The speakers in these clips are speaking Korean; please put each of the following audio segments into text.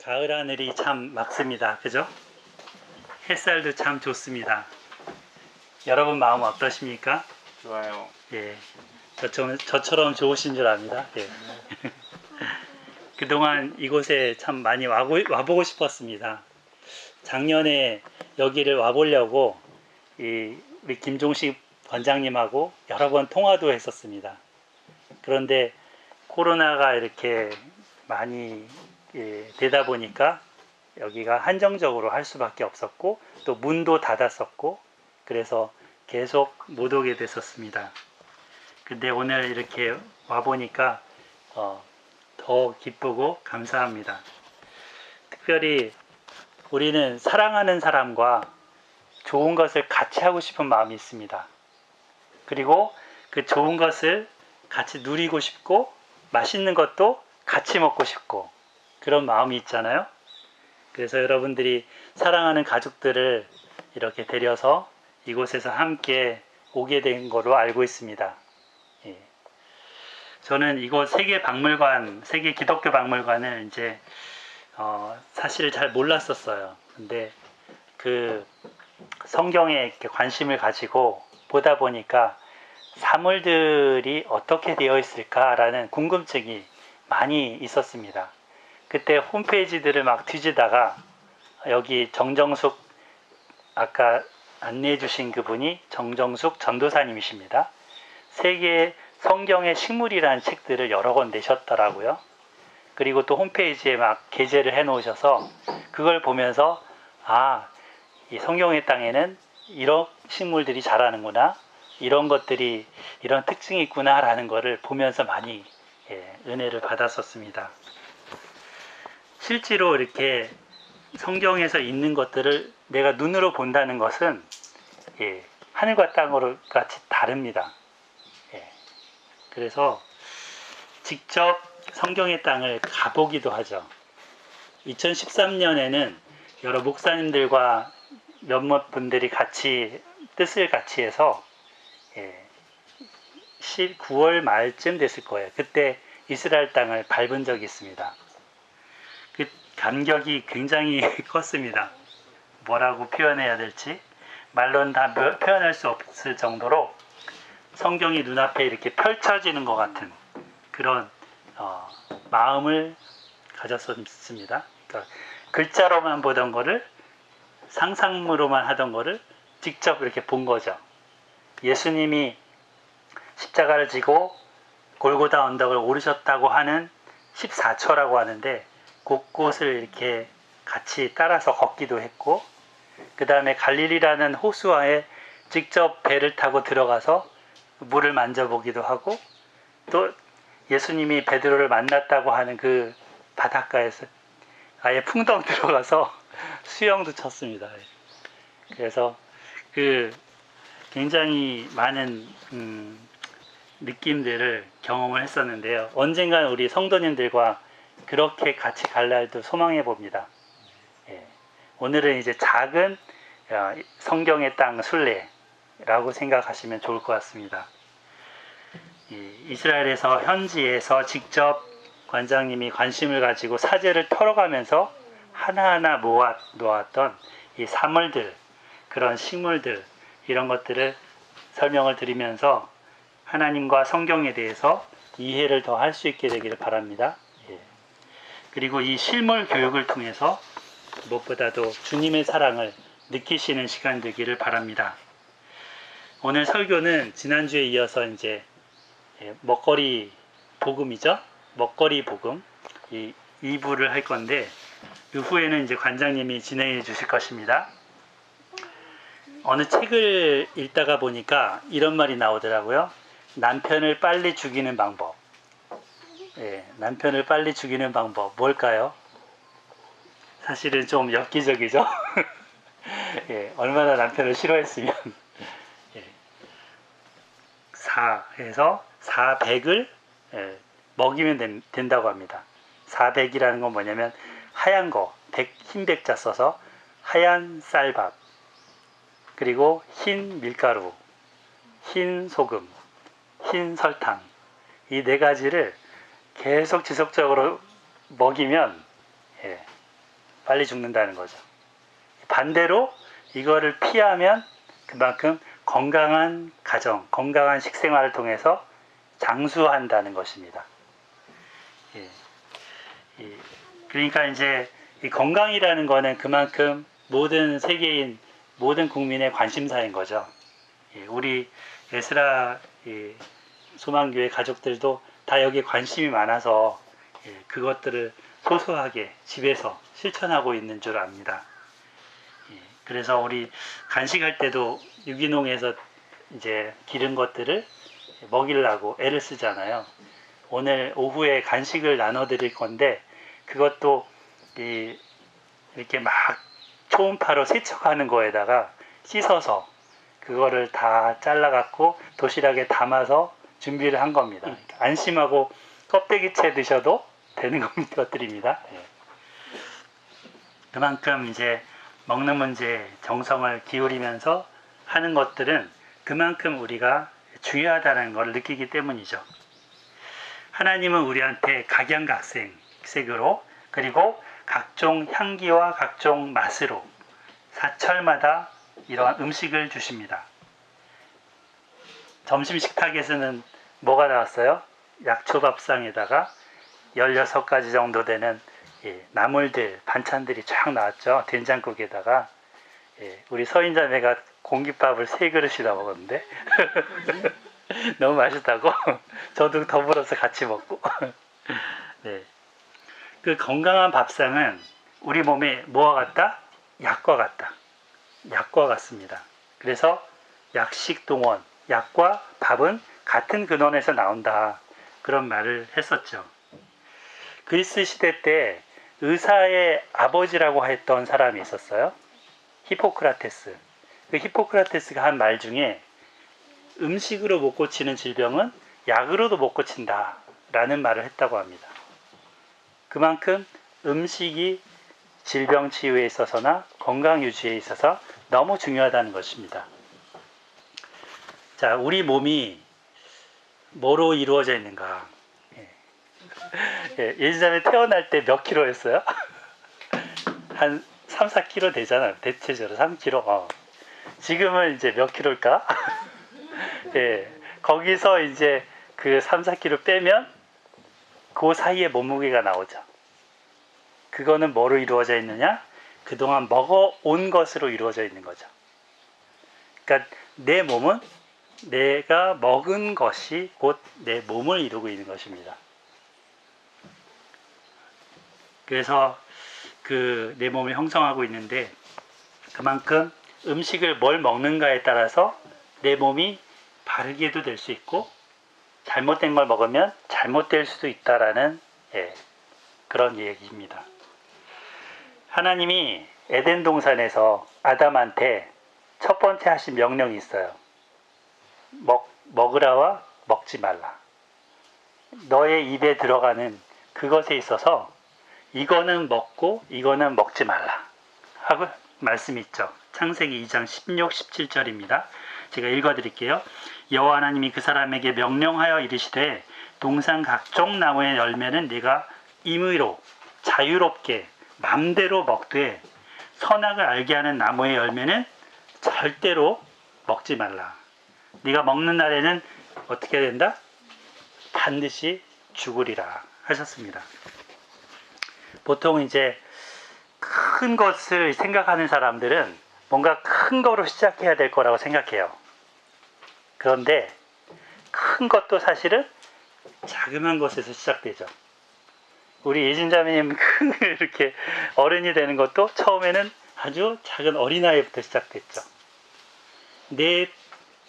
가을 하늘이 참 맑습니다. 그죠? 햇살도 참 좋습니다. 여러분 마음 어떠십니까? 좋아요. 예. 저처럼 좋으신 줄 압니다. 예. 그동안 이곳에 참 많이 와보고 싶었습니다. 작년에 여기를 와보려고 우리 김종식 관장님하고 여러 번 통화도 했었습니다. 그런데 코로나가 이렇게 많이 되다 보니까 여기가 한정적으로 할 수밖에 없었고 또 문도 닫았었고 그래서 계속 못 오게 됐었습니다. 근데 오늘 이렇게 와보니까 더 기쁘고 감사합니다. 특별히 우리는 사랑하는 사람과 좋은 것을 같이 하고 싶은 마음이 있습니다. 그리고 그 좋은 것을 같이 누리고 싶고 맛있는 것도 같이 먹고 싶고 그런 마음이 있잖아요. 그래서 여러분들이 사랑하는 가족들을 이렇게 데려서 이곳에서 함께 오게 된 거로 알고 있습니다. 예. 저는 이곳 세계 기독교 박물관을 이제 사실 잘 몰랐었어요. 근데 그 성경에 이렇게 관심을 가지고 보다 보니까 사물들이 어떻게 되어 있을까라는 궁금증이 많이 있었습니다. 그때 홈페이지들을 막 뒤지다가 여기 정정숙 아까 안내해 주신 그분이 정정숙 전도사님이십니다. 세계 성경의 식물이라는 책들을 여러 권 내셨더라고요. 그리고 또 홈페이지에 막 게재를 해 놓으셔서 그걸 보면서 이 성경의 땅에는 이런 식물들이 자라는구나, 이런 것들이 이런 특징이 있구나 라는 것을 보면서 많이 은혜를 받았었습니다. 실제로 이렇게 성경에서 있는 것들을 내가 눈으로 본다는 것은 하늘과 땅으로 같이 다릅니다. 그래서 직접 성경의 땅을 가보기도 하죠. 2013년에는 여러 목사님들과 몇몇 분들이 뜻을 같이 해서 9월 말쯤 됐을 거예요. 그때 이스라엘 땅을 밟은 적이 있습니다. 그 감격이 굉장히 컸습니다. 뭐라고 표현해야 될지 말로는 다 표현할 수 없을 정도로 성경이 눈앞에 이렇게 펼쳐지는 것 같은 그런 마음을 가졌습니다. 그러니까 글자로만 보던 거를 상상으로만 하던 거를 직접 이렇게 본 거죠. 예수님이 십자가를 지고 골고다 언덕을 오르셨다고 하는 14초라고 하는데 곳곳을 이렇게 같이 따라서 걷기도 했고 그 다음에 갈릴리라는 호수와에 직접 배를 타고 들어가서 물을 만져보기도 하고 또 예수님이 베드로를 만났다고 하는 그 바닷가에서 아예 풍덩 들어가서 수영도 쳤습니다. 그래서 굉장히 많은 느낌들을 경험을 했었는데요. 언젠간 우리 성도님들과 그렇게 같이 갈 날도 소망해 봅니다. 오늘은 이제 작은 성경의 땅 순례라고 생각하시면 좋을 것 같습니다. 이스라엘에서 현지에서 직접 관장님이 관심을 가지고 사제를 털어가면서 하나하나 모아 놓았던 이 사물들, 그런 식물들 이런 것들을 설명을 드리면서 하나님과 성경에 대해서 이해를 더 할 수 있게 되기를 바랍니다. 그리고 이 실물 교육을 통해서 무엇보다도 주님의 사랑을 느끼시는 시간 되기를 바랍니다. 오늘 설교는 지난주에 이어서 이제 먹거리 복음이죠. 먹거리 복음 이 2부를 할 건데 그 후에는 이제 관장님이 진행해 주실 것입니다. 어느 책을 읽다가 보니까 이런 말이 나오더라고요. 남편을 빨리 죽이는 방법. 남편을 빨리 죽이는 방법 뭘까요? 사실은 좀 엽기적이죠. 얼마나 남편을 싫어했으면 4해서 400을 먹이면 된다고 합니다. 400이라는 건 뭐냐면 하얀 거, 흰 백자 써서 하얀 쌀밥, 그리고 흰 밀가루, 흰 소금, 흰 설탕 이 4가지를 계속 지속적으로 먹이면 빨리 죽는다는 거죠. 반대로 이거를 피하면 그만큼 건강한 가정, 건강한 식생활을 통해서 장수한다는 것입니다. 예. 그러니까 이제 이 건강이라는 거는 그만큼 모든 세계인, 모든 국민의 관심사인 거죠. 예. 우리 에스라 소망교회 가족들도 다 여기에 관심이 많아서 그것들을 소소하게 집에서 실천하고 있는 줄 압니다. 그래서 우리 간식할 때도 유기농에서 이제 기른 것들을 먹이려고 애를 쓰잖아요. 오늘 오후에 간식을 나눠드릴 건데 그것도 이렇게 막 초음파로 세척하는 거에다가 씻어서 그거를 다 잘라갖고 도시락에 담아서 준비를 한 겁니다. 안심하고 껍데기채 드셔도 되는 것들입니다. 그만큼 이제 먹는 문제에 정성을 기울이면서 하는 것들은 그만큼 우리가 중요하다는 걸 느끼기 때문이죠. 하나님은 우리한테 각양각색으로 그리고 각종 향기와 각종 맛으로 사철마다 이러한 음식을 주십니다. 점심 식탁에서는 뭐가 나왔어요? 약초밥상에다가 16가지 정도 되는 나물들, 반찬들이 쫙 나왔죠. 된장국에다가. 우리 서인자매가 공깃밥을 3그릇이나 먹었는데 너무 맛있다고 저도 더불어서 같이 먹고 네. 그 건강한 밥상은 우리 몸에 뭐와 같다? 약과 같다. 약과 같습니다. 그래서 약식동원, 약과 밥은 같은 근원에서 나온다. 그런 말을 했었죠. 그리스 시대 때 의사의 아버지라고 했던 사람이 있었어요. 히포크라테스. 그 히포크라테스가 한 말 중에 음식으로 못 고치는 질병은 약으로도 못 고친다 라는 말을 했다고 합니다. 그만큼 음식이 질병 치유에 있어서나 건강 유지에 있어서 너무 중요하다는 것입니다. 자, 우리 몸이 뭐로 이루어져 있는가? 예전에 태어날 때 몇 킬로였어요? 한 3, 4킬로 되잖아요. 대체적으로 3킬로. 지금은 이제 몇 킬로일까? 거기서 이제 그 3, 4킬로 빼면 그 사이에 몸무게가 나오죠. 그거는 뭐로 이루어져 있느냐? 그동안 먹어온 것으로 이루어져 있는 거죠. 그러니까 내 몸은 내가 먹은 것이 곧 내 몸을 이루고 있는 것입니다. 그래서 그 내 몸을 형성하고 있는데 그만큼 음식을 뭘 먹는가에 따라서 내 몸이 바르게도 될 수 있고 잘못된 걸 먹으면 잘못될 수도 있다라는 그런 얘기입니다. 하나님이 에덴 동산에서 아담한테 첫 번째 하신 명령이 있어요. 먹으라와 먹지 말라. 너의 입에 들어가는 그것에 있어서 이거는 먹고 이거는 먹지 말라 하고 말씀이 있죠. 창세기 2장 16, 17절입니다. 제가 읽어드릴게요. 여호와 하나님이 그 사람에게 명령하여 이르시되 동산 각종 나무의 열매는 네가 임의로 자유롭게 맘대로 먹되 선악을 알게 하는 나무의 열매는 절대로 먹지 말라. 네가 먹는 날에는 어떻게 된다? 반드시 죽으리라 하셨습니다. 보통 이제 큰 것을 생각하는 사람들은 뭔가 큰 거로 시작해야 될 거라고 생각해요. 그런데 큰 것도 사실은 자그마한 것에서 시작되죠. 우리 예진자매님 이렇게 어른이 되는 것도 처음에는 아주 작은 어린아이부터 시작됐죠. 내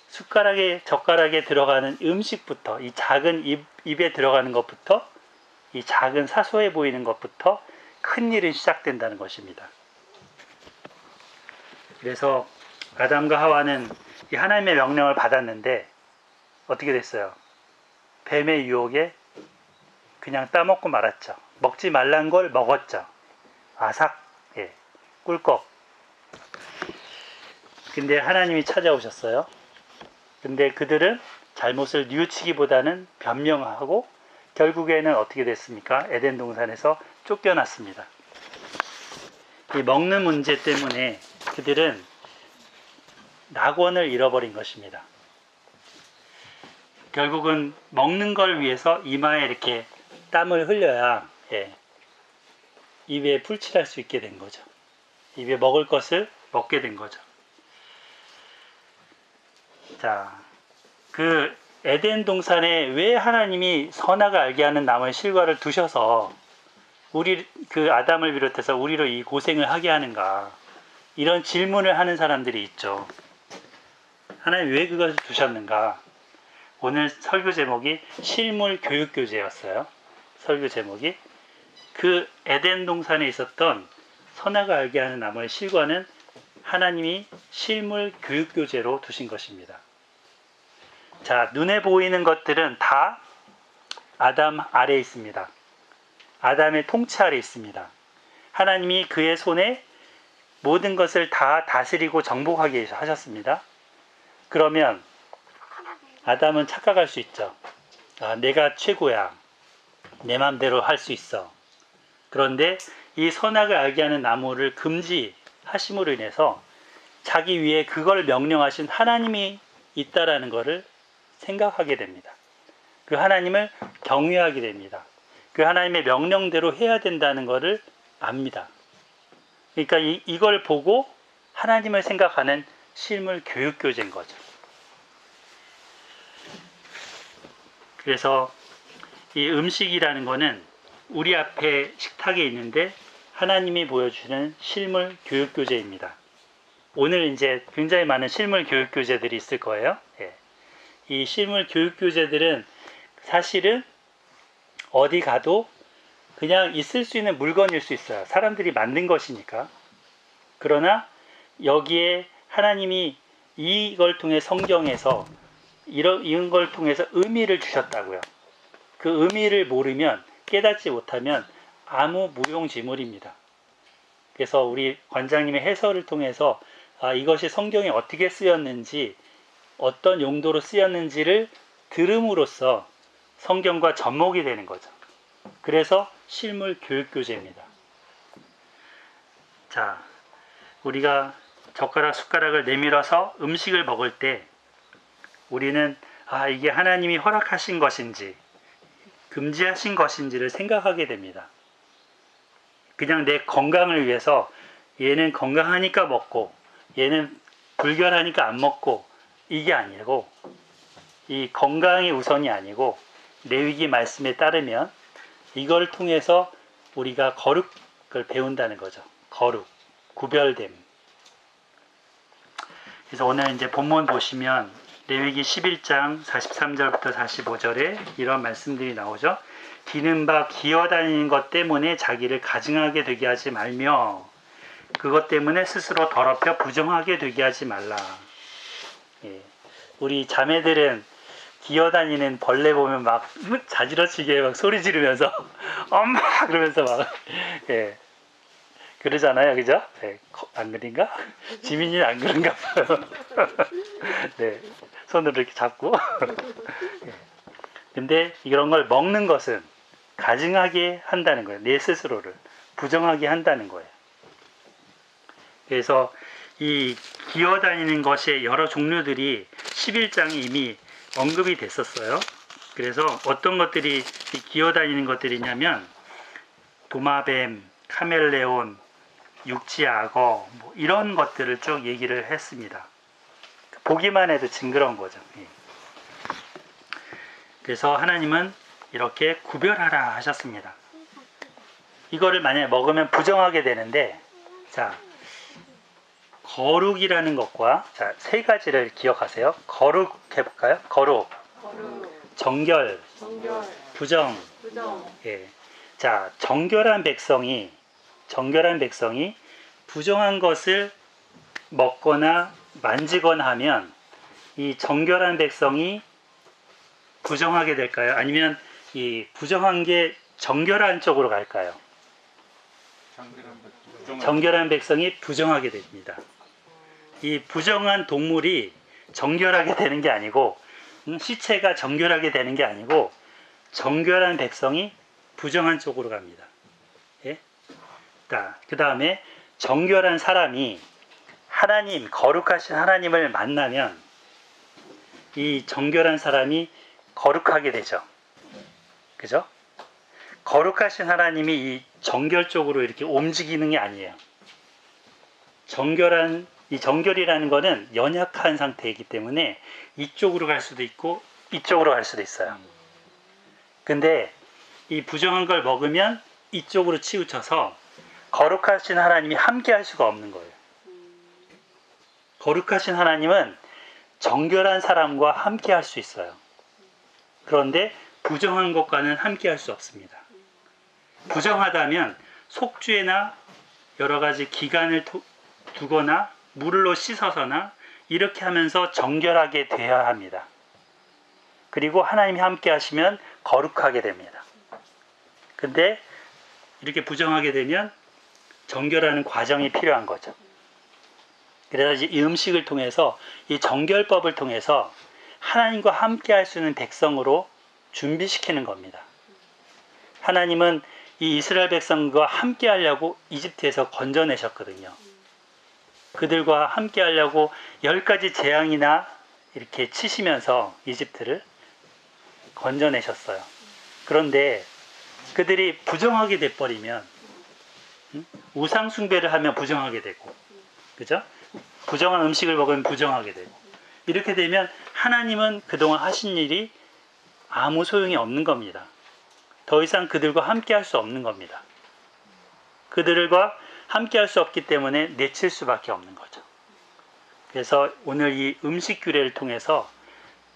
숟가락에 젓가락에 들어가는 음식부터 이 작은 입에 들어가는 것부터 이 작은 사소해 보이는 것부터 큰 일이 시작된다는 것입니다. 그래서 아담과 하와는 이 하나님의 명령을 받았는데 어떻게 됐어요? 뱀의 유혹에 그냥 따먹고 말았죠. 먹지 말란 걸 먹었죠. 아삭, 꿀꺽. 근데 하나님이 찾아오셨어요. 근데 그들은 잘못을 뉘우치기보다는 변명하고 결국에는 어떻게 됐습니까? 에덴 동산에서 쫓겨났습니다. 이 먹는 문제 때문에 그들은 낙원을 잃어버린 것입니다. 결국은 먹는 걸 위해서 이마에 이렇게 땀을 흘려야 입에 풀칠할 수 있게 된 거죠. 입에 먹을 것을 먹게 된 거죠. 자, 그 에덴 동산에 왜 하나님이 선악을 알게 하는 나무의 실과를 두셔서 우리 그 아담을 비롯해서 우리로 이 고생을 하게 하는가? 이런 질문을 하는 사람들이 있죠. 하나님 왜 그것을 두셨는가? 오늘 설교 제목이 실물 교육 교재였어요. 설교 제목이 그 에덴 동산에 있었던 선악을 알게 하는 나무의 실과는 하나님이 실물 교육 교재로 두신 것입니다. 자, 눈에 보이는 것들은 다 아담 아래에 있습니다. 아담의 통치 아래에 있습니다. 하나님이 그의 손에 모든 것을 다 다스리고 정복하게 하셨습니다. 그러면 아담은 착각할 수 있죠. 내가 최고야. 내 마음대로 할 수 있어. 그런데 이 선악을 알게 하는 나무를 금지하심으로 인해서 자기 위에 그걸 명령하신 하나님이 있다라는 것을 생각하게 됩니다. 그 하나님을 경외하게 됩니다. 그 하나님의 명령대로 해야 된다는 것을 압니다. 그러니까 이걸 보고 하나님을 생각하는 실물 교육 교재인 거죠. 그래서 이 음식이라는 거는 우리 앞에 식탁에 있는데 하나님이 보여주는 실물 교육 교재입니다. 오늘 이제 굉장히 많은 실물 교육 교재들이 있을 거예요. 이 실물 교육 교재들은 사실은 어디 가도 그냥 있을 수 있는 물건일 수 있어요. 사람들이 만든 것이니까. 그러나 여기에 하나님이 이걸 통해 성경에서 이런 걸 통해서 의미를 주셨다고요. 그 의미를 모르면, 깨닫지 못하면 아무 무용지물입니다. 그래서 우리 관장님의 해설을 통해서 이것이 성경에 어떻게 쓰였는지, 어떤 용도로 쓰였는지를 들음으로써 성경과 접목이 되는 거죠. 그래서 실물 교육 교재입니다. 자, 우리가 젓가락 숟가락을 내밀어서 음식을 먹을 때 우리는 이게 하나님이 허락하신 것인지 금지하신 것인지를 생각하게 됩니다. 그냥 내 건강을 위해서 얘는 건강하니까 먹고 얘는 불결하니까 안 먹고 이게 아니고, 이 건강이 우선이 아니고 레위기 말씀에 따르면 이걸 통해서 우리가 거룩을 배운다는 거죠. 거룩, 구별됨. 그래서 오늘 이제 본문 보시면 레위기 11장 43절부터 45절에 이런 말씀들이 나오죠. 기는 바 기어다니는 것 때문에 자기를 가증하게 되게 하지 말며 그것 때문에 스스로 더럽혀 부정하게 되게 하지 말라. 우리 자매들은 기어다니는 벌레 보면 막 자지러지게 막 소리 지르면서 엄마 그러면서 막 그러잖아요, 그죠? 안 그런가? 지민이는 안 그런가 봐요. 네, 손으로 이렇게 잡고. 근데 이런 걸 먹는 것은 가증하게 한다는 거예요. 내 스스로를 부정하게 한다는 거예요. 그래서 이 기어다니는 것의 여러 종류들이 11장에 이미 언급이 됐었어요. 그래서 어떤 것들이 기어다니는 것들이냐면 도마뱀, 카멜레온, 육지악어 이런 것들을 쭉 얘기를 했습니다. 보기만 해도 징그러운 거죠. 그래서 하나님은 이렇게 구별하라 하셨습니다. 이거를 만약에 먹으면 부정하게 되는데, 자, 거룩이라는 것과 세 가지를 기억하세요. 거룩 해볼까요? 거룩. 정결. 부정. 자, 정결한 백성이 부정한 것을 먹거나 만지거나 하면 이 정결한 백성이 부정하게 될까요? 아니면 이 부정한 게 정결한 쪽으로 갈까요? 정결한 백성이 부정하게 됩니다. 이 부정한 동물이 정결하게 되는 게 아니고, 시체가 정결하게 되는 게 아니고, 정결한 백성이 부정한 쪽으로 갑니다. 그 다음에 정결한 사람이 하나님, 거룩하신 하나님을 만나면 이 정결한 사람이 거룩하게 되죠. 그죠? 거룩하신 하나님이 이 정결 쪽으로 이렇게 움직이는 게 아니에요. 이 정결이라는 거는 연약한 상태이기 때문에 이쪽으로 갈 수도 있고 이쪽으로 갈 수도 있어요. 근데 이 부정한 걸 먹으면 이쪽으로 치우쳐서 거룩하신 하나님이 함께 할 수가 없는 거예요. 거룩하신 하나님은 정결한 사람과 함께 할 수 있어요. 그런데 부정한 것과는 함께 할 수 없습니다. 부정하다면 속죄나 여러 가지 기간을 두거나 물로 씻어서나 이렇게 하면서 정결하게 되어야 합니다. 그리고 하나님이 함께 하시면 거룩하게 됩니다. 근데 이렇게 부정하게 되면 정결하는 과정이 필요한 거죠. 그래서 이 음식을 통해서, 이 정결법을 통해서 하나님과 함께 할 수 있는 백성으로 준비시키는 겁니다. 하나님은 이 이스라엘 백성과 함께 하려고 이집트에서 건져내셨거든요. 그들과 함께 하려고 10가지 재앙이나 이렇게 치시면서 이집트를 건져내셨어요. 그런데 그들이 부정하게 돼버리면, 우상 숭배를 하면 부정하게 되고, 그죠? 부정한 음식을 먹으면 부정하게 되고, 이렇게 되면 하나님은 그동안 하신 일이 아무 소용이 없는 겁니다. 더 이상 그들과 함께 할 수 없는 겁니다. 그들과 함께 할 수 없기 때문에 내칠 수밖에 없는 거죠. 그래서 오늘 이 음식 규례를 통해서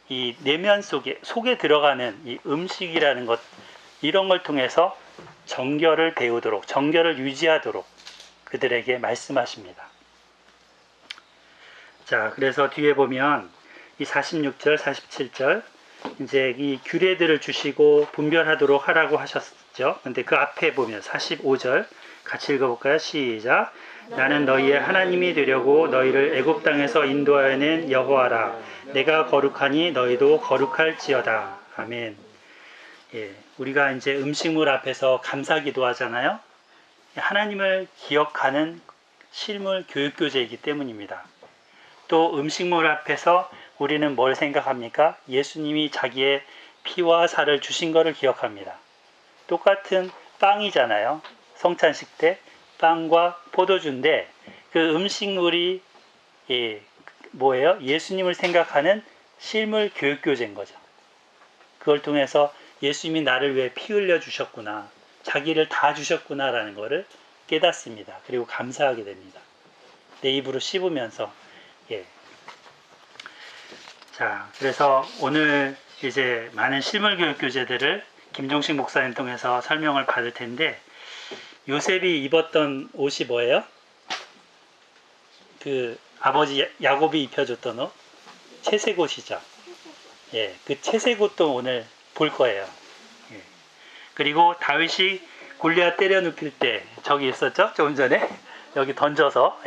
이 내면 속에 들어가는 이 음식이라는 것, 이런 걸 통해서 정결을 배우도록, 정결을 유지하도록 그들에게 말씀하십니다. 자, 그래서 뒤에 보면 이 46절, 47절 이제 이 규례들을 주시고 분별하도록 하라고 하셨죠. 근데 그 앞에 보면 45절 같이 읽어볼까요? 시작. 나는 너희의 하나님이 되려고 너희를 애굽 땅에서 인도하여 낸 여호와라. 내가 거룩하니 너희도 거룩할지어다. 아멘. 예, 우리가 이제 음식물 앞에서 감사기도 하잖아요. 하나님을 기억하는 실물 교육교재이기 때문입니다. 또 음식물 앞에서 우리는 뭘 생각합니까? 예수님이 자기의 피와 살을 주신 것을 기억합니다. 똑같은 빵이잖아요. 성찬식 때 빵과 포도주인데 그 음식물이 뭐예요? 예수님을 생각하는 실물 교육교재인 거죠. 그걸 통해서 예수님이 나를 위해 피 흘려 주셨구나, 자기를 다 주셨구나라는 것을 깨닫습니다. 그리고 감사하게 됩니다. 내 입으로 씹으면서. 자, 그래서 오늘 이제 많은 실물 교육 교재들을 김종식 목사님 통해서 설명을 받을 텐데, 요셉이 입었던 옷이 뭐예요? 그 아버지 야곱이 입혀줬던 옷, 채색 옷이죠. 예, 그 채색 옷도 오늘 볼 거예요. 예. 그리고 다윗이 골리앗 때려 눕힐 때 저기 있었죠? 조금 전에 여기 던져서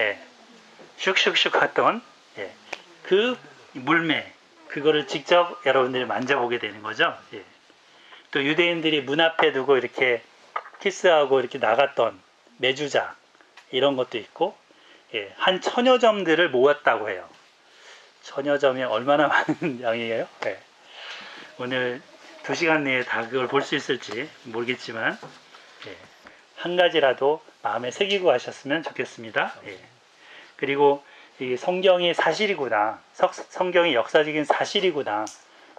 슉슉슉 했던 그 물매, 그거를 직접 여러분들이 만져보게 되는 거죠. 예. 또 유대인들이 문 앞에 두고 이렇게 키스하고 이렇게 나갔던 메주자, 이런 것도 있고, 한 1000여 점들을 모았다고 해요. 1000여 점이 얼마나 많은 양이에요? 오늘 2시간 내에 다 그걸 볼 수 있을지 모르겠지만, 한 가지라도 마음에 새기고 하셨으면 좋겠습니다. 그리고 이 성경이 사실이구나, 성경이 역사적인 사실이구나,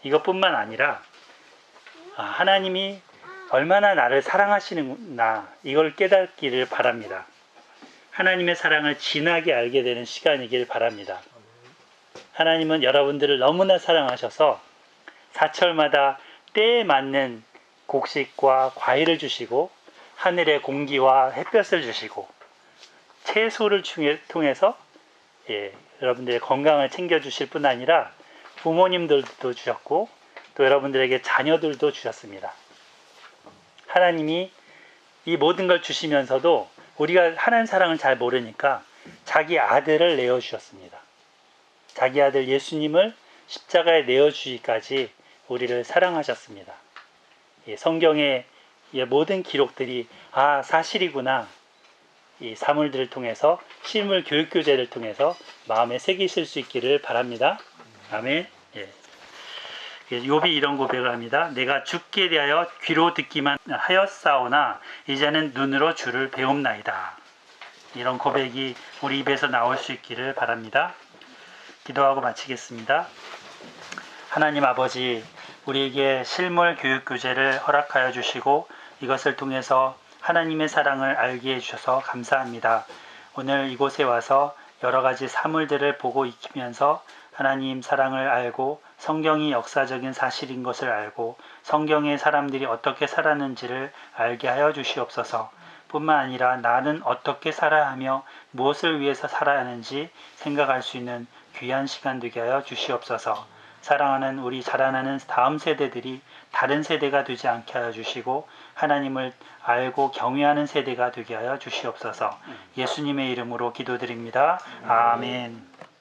이것뿐만 아니라 하나님이 얼마나 나를 사랑하시는구나, 이걸 깨닫기를 바랍니다. 하나님의 사랑을 진하게 알게 되는 시간이길 바랍니다. 하나님은 여러분들을 너무나 사랑하셔서 사철마다 때에 맞는 곡식과 과일을 주시고, 하늘의 공기와 햇볕을 주시고, 채소를 통해서 여러분들의 건강을 챙겨주실 뿐 아니라 부모님들도 주셨고, 또 여러분들에게 자녀들도 주셨습니다. 하나님이 이 모든 걸 주시면서도 우리가 하나님 사랑을 잘 모르니까 자기 아들을 내어주셨습니다. 자기 아들 예수님을 십자가에 내어주기까지 우리를 사랑하셨습니다. 성경의 모든 기록들이 사실이구나, 이 사물들을 통해서 실물 교육 교재를 통해서 마음에 새기실 수 있기를 바랍니다. 아멘. 예. 욥이 이런 고백을 합니다. 내가 주께 대하여 귀로 듣기만 하였사오나 이제는 눈으로 주를 배움나이다. 이런 고백이 우리 입에서 나올 수 있기를 바랍니다. 기도하고 마치겠습니다. 하나님 아버지, 우리에게 실물 교육 교재를 허락하여 주시고 이것을 통해서 하나님의 사랑을 알게 해주셔서 감사합니다. 오늘 이곳에 와서 여러 가지 사물들을 보고 익히면서 하나님 사랑을 알고 성경이 역사적인 사실인 것을 알고 성경의 사람들이 어떻게 살았는지를 알게 하여 주시옵소서. 뿐만 아니라 나는 어떻게 살아야 하며 무엇을 위해서 살아야 하는지 생각할 수 있는 귀한 시간 되게 하여 주시옵소서. 사랑하는 우리 자라나는 다음 세대들이 다른 세대가 되지 않게 하여 주시고 하나님을 알고 경외하는 세대가 되게 하여 주시옵소서. 예수님의 이름으로 기도드립니다. 아멘.